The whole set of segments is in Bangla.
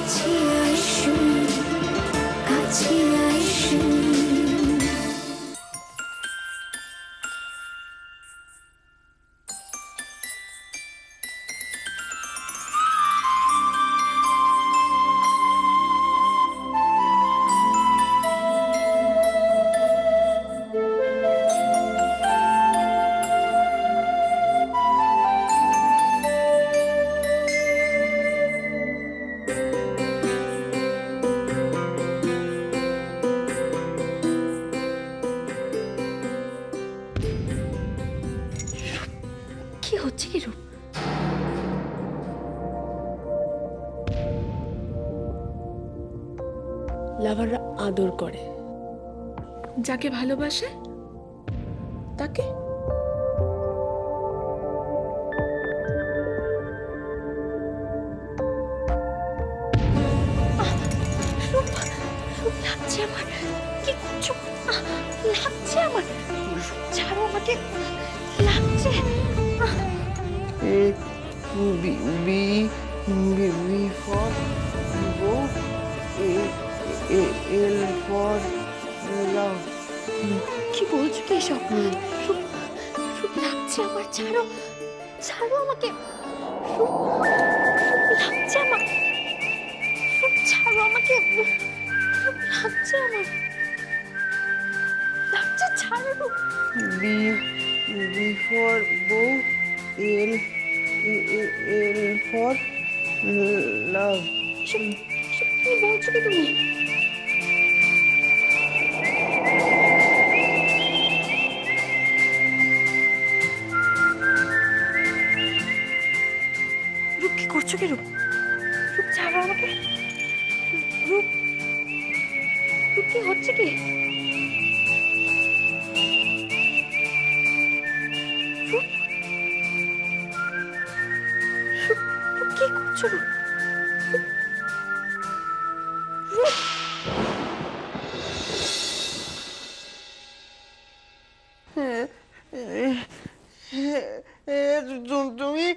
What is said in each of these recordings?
কাছে আসুন, কাছে আসুন। কি হচ্ছে কি রূপ? লাভাররা আদর করে, যাকে ভালোবাসে তাকে। লাগছে আমার, কিচ্ছু লাগছে আমার, ছাড়ো আমাকে, লাগছে। A B B B for go, L for love. কি বলছো কি এসব? লাগছে আমার, ছাড়ো, ছাড়ো আমাকে, লাগছে আমার, ছাড়ো আমাকে, লাগছে আমার, লাগছে, ছাড়ো। B for bow, L for love. কি বলছো কি তুমি? রূপ কি করছো কি রূপ? রূপ ছাড়ো আমাকে, রূপ, রূপ কি হচ্ছে কি? রূপ, রূপ কি করছো রূপ? রূপ, তুমি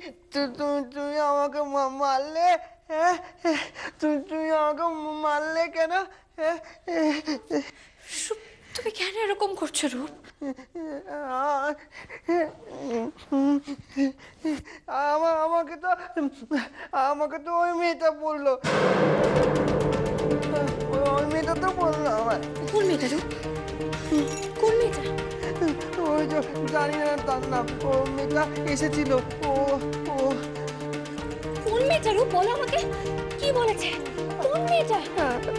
তুমি আমাকে মারলে, তুমি আমাকে মারলে কেন? তুমি কেন এরকম করছো রূপ? আমাকে তো ওই মেয়েটা বললো, ওই মেয়েটা তো বললো আমার। কোন মেয়েটা রূপ? কোন মেয়েটা? ওই যে জানি না তার নাম, ও মেয়েটা এসেছিল। ও ও কোন মেয়েটা রূপ? বলো আমাকে, কি বলেছে? কোন মেয়েটা?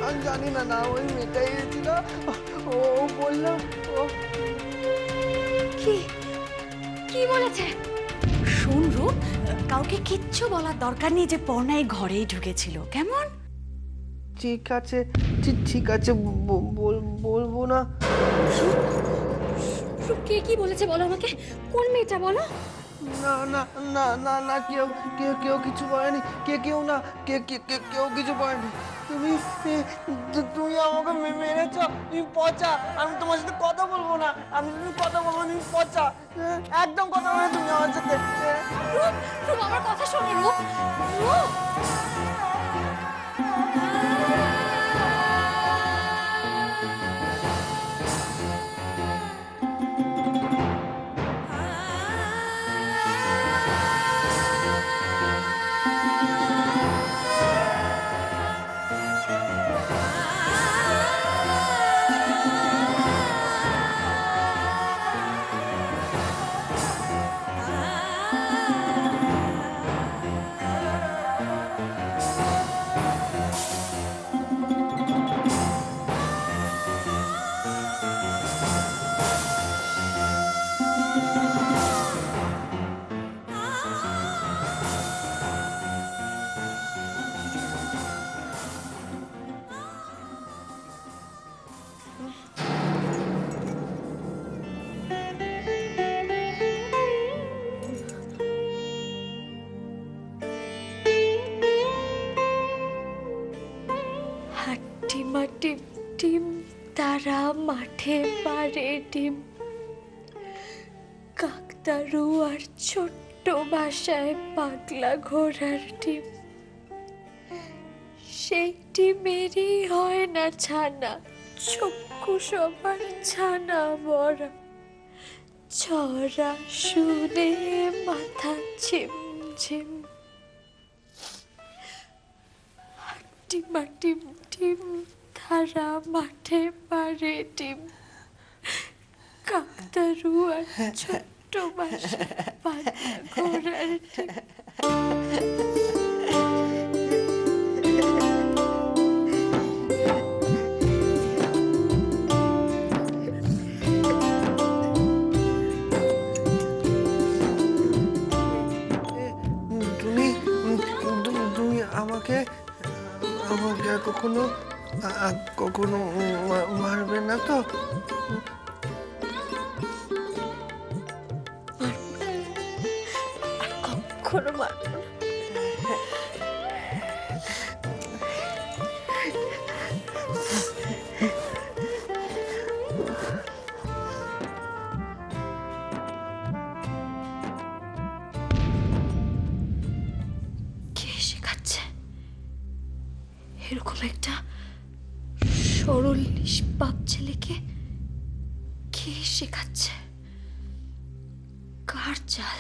আমি জানি না, না ওই মেয়েটা এসেছিল। ও বললো, ও কি কি বলেছে? শোন রূপ, কাউকে কিচ্ছু বলার দরকার নেই যে পর্ণা এই ঘরেই ঢুকেছিল, কেমন? ঠিক আছে, ঠিক আছে, বলবো না। রূপ কে কি বলেছে বলো আমাকে, কোন মেয়েটা বলো? না না না না না, কেউ কেউ কেউ কিছু বলেনি, কেউ না, কেউ কিছু বলেনি। তুমি আমাকে মেরেছ, তুমি পচা। আমি তোমার সাথে কথা বলবো না, আমি তুমি কথা বলবো, তুমি পচা, একদম কথা বলে তুমি আমার সাথে। রূপ, রূপ আমার কথা শোনো রূপ, রূপ। টিম টিম তারা মাঠে পারে ডিম, কাকতারু আর ছোট্ট বাসায় পাগলা ঘোড়ার ডিম, সেই ডিমেরই হয় না ছানা, চক্ষু সবার ছানা বড়া, ছড়া শুনে মাথা ঝিমঝিম, টিমা টিম টিম ধারা মাঠে পারে ডিম, কাকতারু আর ছোট্ট বাসা বাঁধা ঘোড়ার ডিম। তুমি তুমি আমাকে আমাকে কখনো কখনো মারবে না তো? কখনো মারবো না। কে শেখাচ্ছে এরকম একটা সরল নিষ্পাপ ছেলেকে? কে শেখাচ্ছে? কার চাল?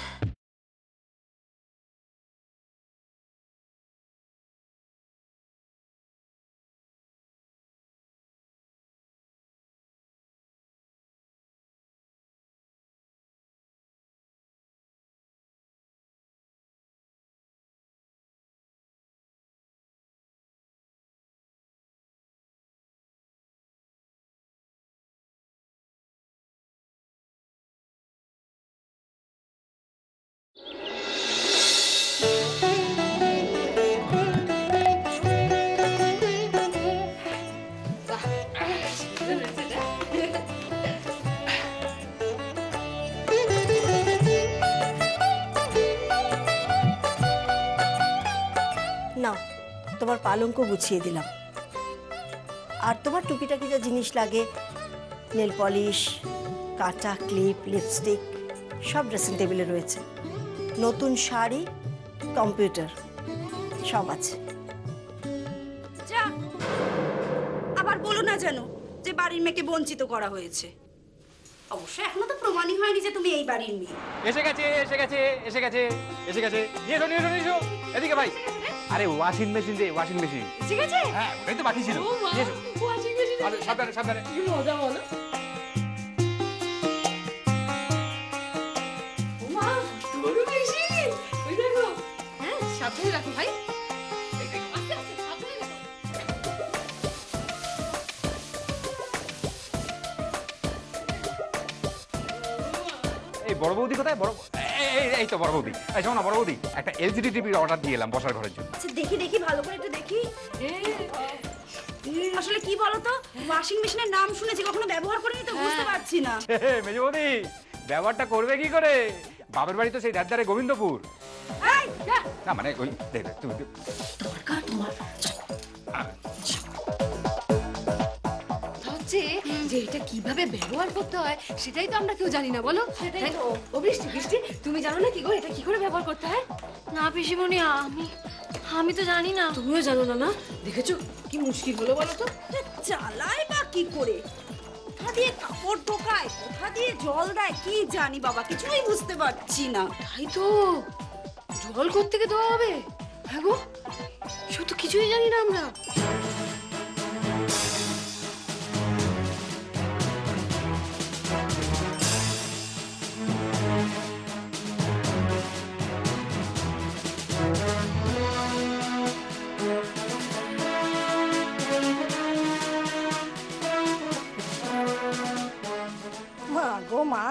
নাও তোমার পালঙ্ক গুছিয়ে দিলাম। আর তোমার টুকিটাকি যা জিনিস লাগে, নেল পলিশ, কাঁটা, ক্লিপ, লিপস্টিক সব ড্রেসিং টেবিলে রয়েছে। নতুন শাড়ি, কম্পিউটার সব আছে। যা আবার বলো না যেন যে বাড়ির মেয়েকে বঞ্চিত করা হয়েছে। অবশ্য এখনো তো প্রমাণই হয়নি যে তুমি এই বাড়ির মেয়ে। এসে গেছে এসে গেছে এসে গেছে এসে গেছে। নিয়ে এসো নিয়ে এসো নিয়ে এসো এদিকে ভাই। আরে ওয়াশিং মেশিন রে, ওয়াশিং মেশিন। ঠিক আছে? হ্যাঁ ওটাই তো বাকি ছিল। নিয়ে এসো। Washing machine. আরে সাবধানে সাবধানে। কি মজা বলো। ওমা তোর মেশিন। ওই দেখো। হ্যাঁ সাবধানে রাখো ভাই। আস্তে আস্তে সাবধানে রাখো। এই বড় বৌদি কোথায়? বড় এই তো বড় বৌদি। এই শোনো না বড় বৌদি, একটা এলসিডি টিভির অর্ডার দিয়ে এলাম বসার ঘরের জন্য। আচ্ছা দেখি দেখি ভালো করে একটু দেখি। আসলে কি বলতো, ওয়াশিং মেশিনের নাম শুনেছি, কখনো ব্যবহার করিনি তো বুঝতে পারছি না। মেজো বৌদি ব্যবহারটা করবে কি করে? বাবার বাড়ি তো সেই ধারে গোবিন্দপুর। এই, যা। না মানে ওই দেখ তুমি দরকার তোমার হচ্ছে যে এটা কিভাবে ব্যবহার করতে হয় সেটাই তো আমরা কেউ জানি না, বলো? সেটাই তো। ও বৃষ্টি বৃষ্টি, তুমি জানো না কি গো এটা কি করে ব্যবহার করতে হয়? না পিসিমণি, আমি তো জানি না। তুমিও জানো না? না দেখেছো কি মুশকিল হলো বলো তো। চালায় বা কি করে, কোথা দিয়ে কাপড় ঢোকায়, কোথা দিয়ে জল দেয়, কি জানি বাবা, কিছুই বুঝতে পারছি না। তাই তো, জল কোত্থেকে দেওয়া হবে? হ্যাঁ গো, সে তো কিছুই জানি না আমরা। মা গো মা,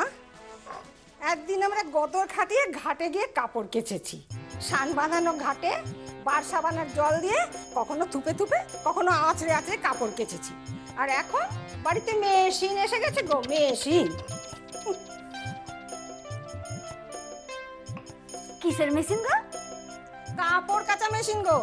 একদিন আমরা গদর খাটিয়ে ঘাটে গিয়ে কাপড় কেচেছি। সান বাঁধানো ঘাটে বার সাবানের জল দিয়ে কখনো থুপে থুপে কখনো আঁচড়ে আঁচড়ে কাপড় কেচেছি। আর এখন বাড়িতে মেশিন এসে গেছে গো, মেশিন। কিসের মেশিন গো? কাপড় কাচা মেশিন গো।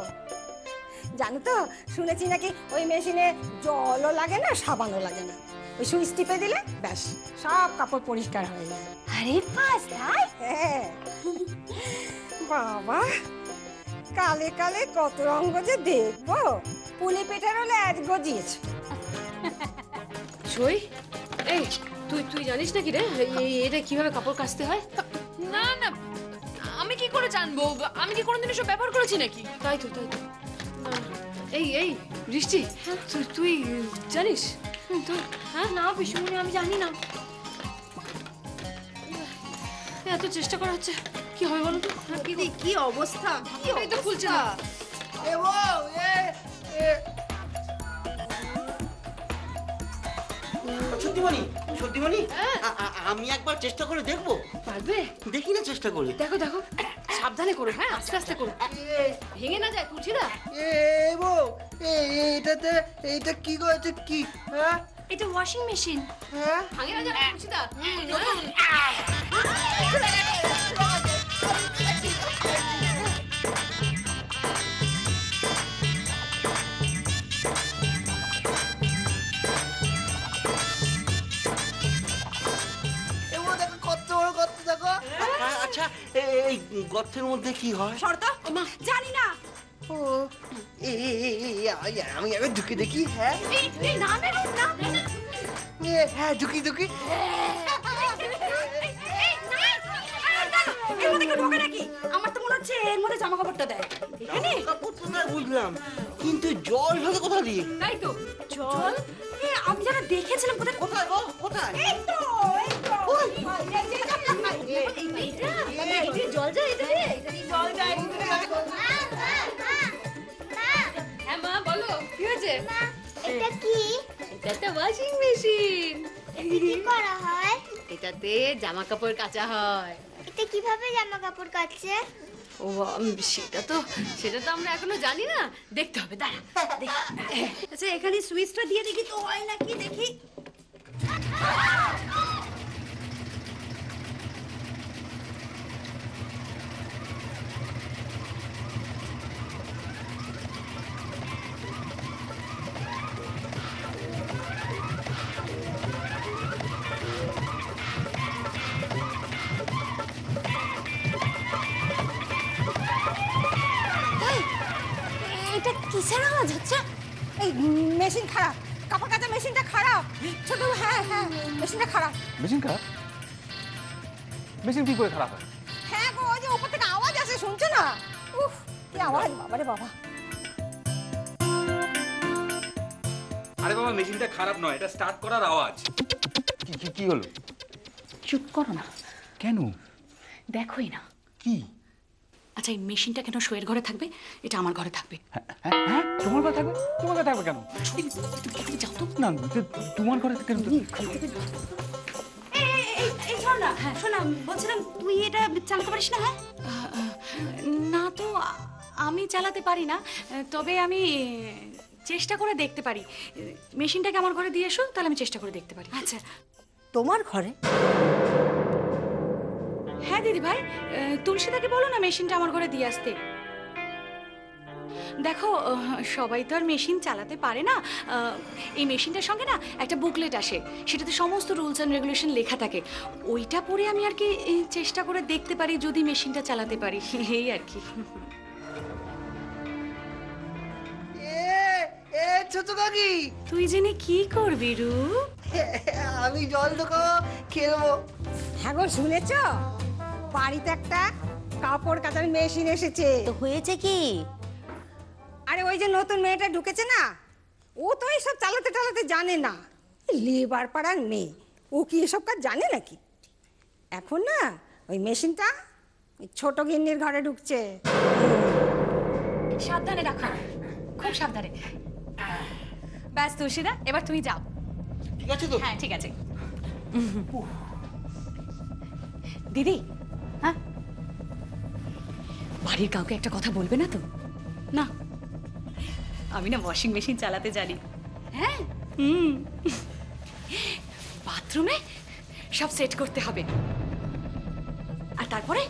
জানো তো, শুনেছি নাকি ওই মেশিনে জলও লাগে না, সাবানও লাগে না। ওই সুইচ টিপে দিলে ব্যাস সব কাপড় পরিষ্কার হয়ে যায়। আরে বাস তাই? হ্যাঁ বাবা, কালে কালে কত রঙ্গ যে দেখবো। পুলি পেটার হলে আজ গজিয়েছে। সই এই তুই জানিস নাকি রে এটা কিভাবে কাপড় কাচতে হয়? না না, আমি কি করে জানবো? আমি কি কোনোদিন এসব ব্যবহার করেছি নাকি? তাই তো এই বৃষ্টি, তুই জানিস? তুই না পিসুমনি, আমি জানি না। এত চেষ্টা করা হচ্ছে, কি হবে বলো তো? দিদি কি অবস্থা, কি এই তো খুলছে না। এ বউ, সত্যিমণি, সত্যিমণি, আমি একবার চেষ্টা করে দেখবো। পারবে? দেখি না চেষ্টা করে। দেখো সাবধানে করো, হ্যাঁ আস্তে আস্তে করো, ভেঙে না যায়। তুলসীদা, এ বউ, এইটাতে এইটা কি করেছে কি? হ্যাঁ এটা ওয়াশিং মেশিন। হ্যাঁ ভাঙে না যায় তুলসীদা। আচ্ছা, এই গর্তের মধ্যে কি হয়? শর্তা জানি না। ও আমি আগে ঢুকে দেখি। হ্যাঁ হ্যাঁ ঢুকি ঢুকি। এর মধ্যে কেউ ঢোকে নাকি? আমার তো মনে হচ্ছে এর মধ্যে জামা কাপড়টা দেয়। এখানে বুঝলাম, কিন্তু জল ঢোকে কোথা দিয়ে? তাই তো জল আমি যেন দেখেছিলাম। কোথায় কোথায়? কোথায়? এই তো জল যায় এটা দিয়ে। জল যায়। হ্যাঁ মা বলো, কি হয়েছে? এটা কি? এটা তো ওয়াশিং মেশিন। এতে কি করা হয়? এটাতে জামা কাপড় কাচা হয়। এটা কিভাবে জামা কাপড় কাচছে? ও সেটা তো আমরা এখনো জানি না, দেখতে হবে, দাঁড়া। আচ্ছা এখানে সুইচটা দিয়ে দেখি তো হয় নাকি, দেখি। এটা কিসের আওয়াজ হচ্ছে? এই মেশিন খারাপ, কাপড় কাচা মেশিনটা খারাপ। ছোট, হ্যাঁ হ্যাঁ মেশিনটা খারাপ। মেশিন খারাপ? মেশিন কি করে খারাপ হয়? হ্যাঁ গো, ওই যে উপর থেকে আওয়াজ আসে, শুনছো না? উফ, কি আওয়াজ, বাবারে বাবা। আরে বাবা, মেশিনটা খারাপ নয়, এটা স্টার্ট করার আওয়াজ। কি হলো? চুপ করো না, কেন? দেখোই না। কি? আচ্ছা এই মেশিনটা কেন শোয়ের ঘরে থাকবে? এটা আমার ঘরে থাকবে। হ্যাঁ তোমার ঘরে থাকবে? তোমার ঘরে থাকবে কেন? তুমি যাও তো। না তোমার ঘরে কেন? এই শোন না, শোনা বলছিলাম তুই এটা চালাতে পারিস না? হ্যাঁ না তো, আমি চালাতে পারি না, তবে আমি চেষ্টা করে দেখতে পারি। মেশিনটাকে আমার ঘরে দিয়ে এসো, তাহলে আমি চেষ্টা করে দেখতে পারি। আচ্ছা তোমার ঘরে? হ্যাঁ দিদি ভাই, তুলসীদাকে বলো না মেশিনটা আমার ঘরে দিয়ে আসতে। দেখো সবাই তো আর মেশিন চালাতে পারে না। এই মেশিনটার সঙ্গে না একটা বুকলেট আসে, সেটাতে সমস্ত রুলস অ্যান্ড রেগুলেশন লেখা থাকে। ওইটা পড়ে আমি আর কি চেষ্টা করে দেখতে পারি যদি মেশিনটা চালাতে পারি, এই আর কি। ছোট কাকি, তুই জেনে কি করবি রূপ? আমি জল ঢোকাবো, খেলবো। হ্যাঁ গো, শুনেছ? বাড়িতে একটা কাপড় কাচার মেশিন এসেছে। তো হয়েছে কি? আরে ওই যে নতুন মেয়েটা ঢুকেছে না, ও তো এইসব চালাতে টালাতে জানে না। লেবার পাড়ার মেয়ে, ও কি এসব কাজ জানে নাকি? এখন না ওই মেশিনটা ওই ছোট গিন্নির ঘরে ঢুকছে। সাবধানে রাখো, খুব সাবধানে। ব্যাস তুলসীদা, এবার তুমি যাও। ঠিক আছে তো? হ্যাঁ ঠিক আছে। দিদি, হ্যাঁ বাড়ির কাউকে একটা কথা বলবে না তো? না, আমি না ওয়াশিং মেশিন চালাতে জানি। হ্যাঁ বাথরুমে সব সেট করতে হবে, আর তারপরে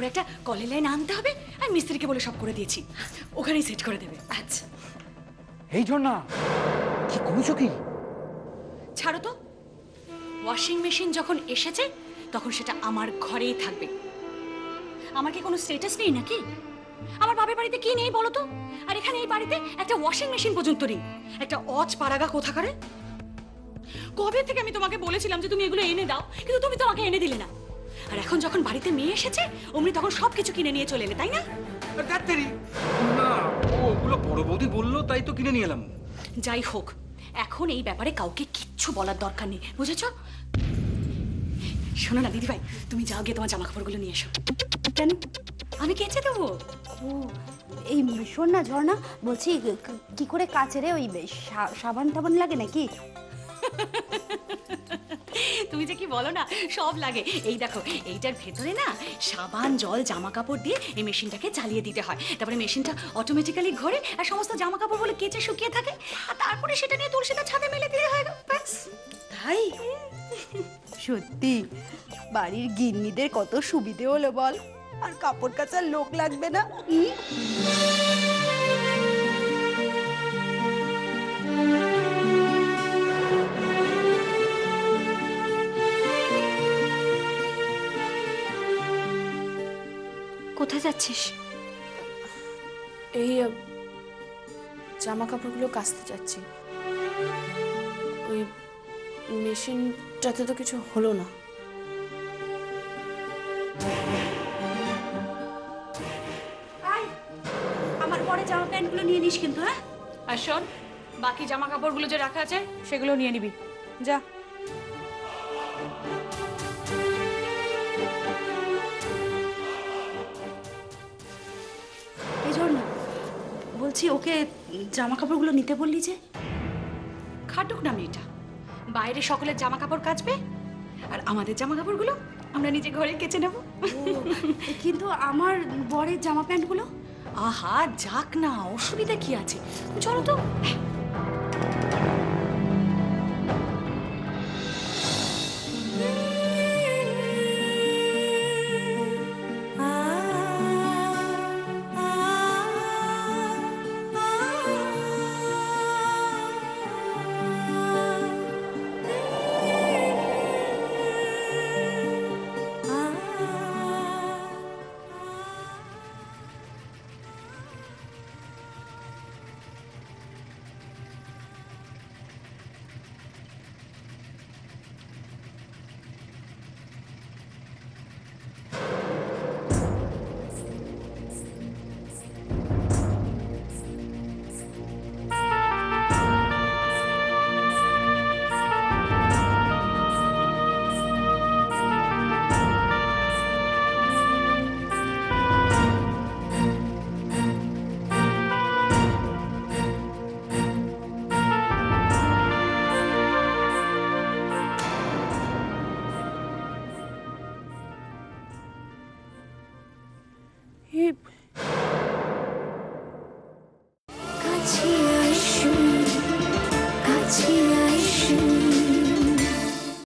একটা কলের লাইন আনতে হবে, আর মিস্ত্রিকে বলে সব করে দিয়েছি, ওখানেই সেট করে দেবে। আচ্ছা এই ঝর্ণা, কি করেছো কি? ছাড়ো তো, ওয়াশিং মেশিন যখন এসেছে তখন সেটা আমার ঘরেই থাকবে। আমার কি কোনো স্ট্যাটাস নেই নাকি? আমার বাপের বাড়িতে কি নেই বলো তো? আর এখানে এই বাড়িতে একটা ওয়াশিং মেশিন পর্যন্ত নেই। একটা অজ পাড়াগা কোথাকারে। কবে থেকে আমি তোমাকে বলেছিলাম যে তুমি এগুলো এনে দাও, কিন্তু তুমি তো আমাকে এনে দিলে না। আর এখন যখন বাড়িতে মেয়ে এসেছে অমনি তখন সবকিছু কিনে নিয়ে চলে এলে, তাই না? না, ওগুলো বড় বৌদি বললো তাই তো কিনে নিয়ে এলাম। যাই হোক, এখন এই ব্যাপারে কাউকে কিচ্ছু বলার দরকার নেই, বুঝেছো? শোনো না দিদিভাই, তুমি যাও গিয়ে তোমার জামা কাপড়গুলো নিয়ে এসো। কেন? আমি কেচে দেবো। ও এই শোন না ঝর্ণা, বলছি কি করে কাচে রে? ওই সাবান টাবান লাগে নাকি? তুমি যে কি বলো না, সব লাগে। এই দেখো, এইটার ভেতরে না সাবান, জল, জামা কাপড় দিয়ে এই মেশিনটাকে চালিয়ে দিতে হয়। তারপরে মেশিনটা অটোমেটিক্যালি ঘোরে আর সমস্ত জামা কাপড় বলে কেচে শুকিয়ে থাকে। আর তারপরে সেটা নিয়ে তুলসীদার ছাদে মেলে দিলে হয়, ব্যাস। তাই? সত্যি বাড়ির গিন্নিদের কত সুবিধে হলো বল, আর কাপড় কাচার লোক লাগবে না। কোথায় যাচ্ছিস? এই জামা কাপড়গুলো কাচতে যাচ্ছি। ওই মেশিনটাতে তো কিছু হলো না। আমার পরে জামা প্যান্টগুলো নিয়ে নিস কিন্তু। হ্যাঁ, আর শোন, বাকি জামা কাপড়গুলো যে রাখা আছে সেগুলো নিয়ে নিবি, যা। এই ঝর্ণা, বলছি ওকে জামা কাপড়গুলো নিতে বললি যে? খাটুক না মেয়েটা, বাইরে সকলের জামা কাপড় কাচবে আর আমাদের জামা কাপড়গুলো আমরা নিজে ঘরে কেচে নেব। কিন্তু আমার বরের জামা প্যান্টগুলো? আহা, যাক না, অসুবিধা কি আছে? চলো তো। এই